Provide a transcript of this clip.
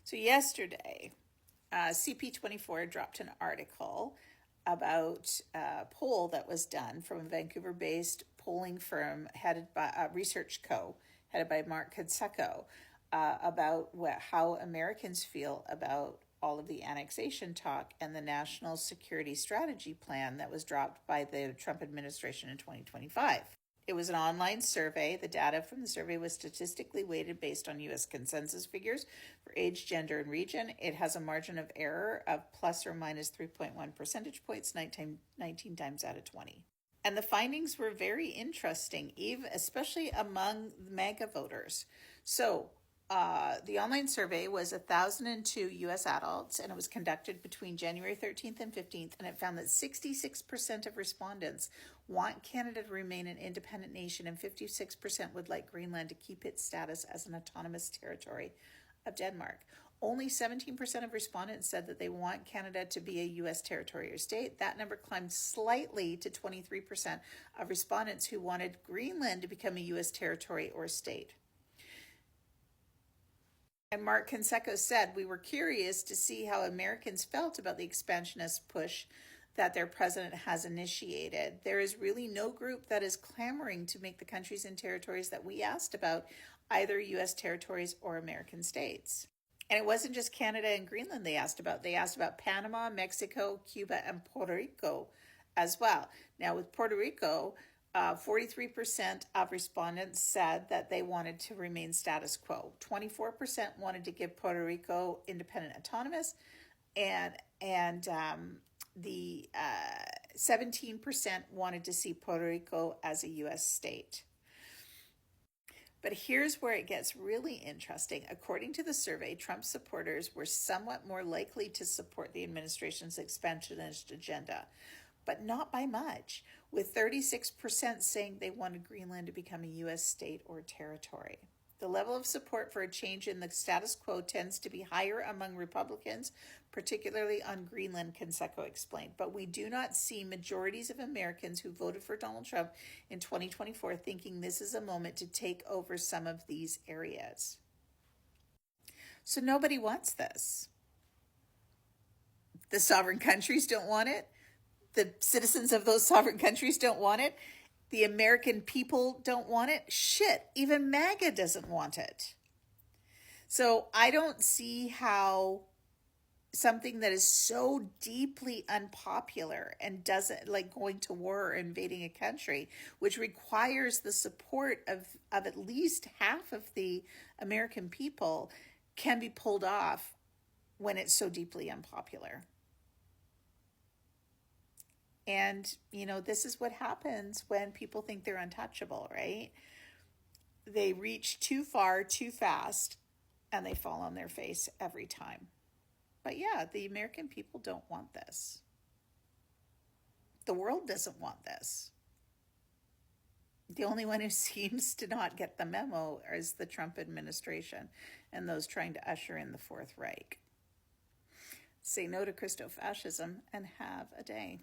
So yesterday, CP24 dropped an article about a poll that was done from a Vancouver-based polling firm headed by Research Co., headed by Mark Consecco, about how Americans feel about all of the annexation talk and the National Security Strategy Plan that was dropped by the Trump administration in 2025. It was an online survey. The data from the survey was statistically weighted based on U.S. consensus figures for age, gender, and region. It has a margin of error of plus or minus 3.1 percentage points, 19 times out of 20. And the findings were very interesting, especially among MAGA voters. So the online survey was 1,002 U.S. adults, and it was conducted between January 13th and 15th, and it found that 66% of respondents want Canada to remain an independent nation, and 56% would like Greenland to keep its status as an autonomous territory of Denmark. Only 17% of respondents said that they want Canada to be a U.S. territory or state. That number climbed slightly to 23% of respondents who wanted Greenland to become a U.S. territory or state. And Mark Consecco said, "We were curious to see how Americans felt about the expansionist push that their president has initiated. There is really no group that is clamoring to make the countries and territories that we asked about either U.S. territories or American states." And it wasn't just Canada and Greenland they asked about. They asked about Panama, Mexico, Cuba, and Puerto Rico as well. Now, with Puerto Rico, 43% of respondents said that they wanted to remain status quo. 24% wanted to give Puerto Rico independent autonomous, and the 17% wanted to see Puerto Rico as a U.S. state. But here's where it gets really interesting. According to the survey, Trump supporters were somewhat more likely to support the administration's expansionist agenda, but not by much, with 36% saying they wanted Greenland to become a U.S. state or territory. The level of support for a change in the status quo tends to be higher among Republicans, particularly on Greenland, Consecco explained. But we do not see majorities of Americans who voted for Donald Trump in 2024 thinking this is a moment to take over some of these areas. So nobody wants this. The sovereign countries don't want it. The citizens of those sovereign countries don't want it. The American people don't want it. Shit, even MAGA doesn't want it. So I don't see how something that is so deeply unpopular and doesn't, like going to war or invading a country, which requires the support of at least half of the American people, can be pulled off when it's so deeply unpopular. And, this is what happens when people think they're untouchable, right? They reach too far, too fast, and they fall on their face every time. But yeah, the American people don't want this. The world doesn't want this. The only one who seems to not get the memo is the Trump administration and those trying to usher in the Fourth Reich. Say no to Christo-fascism and have a day.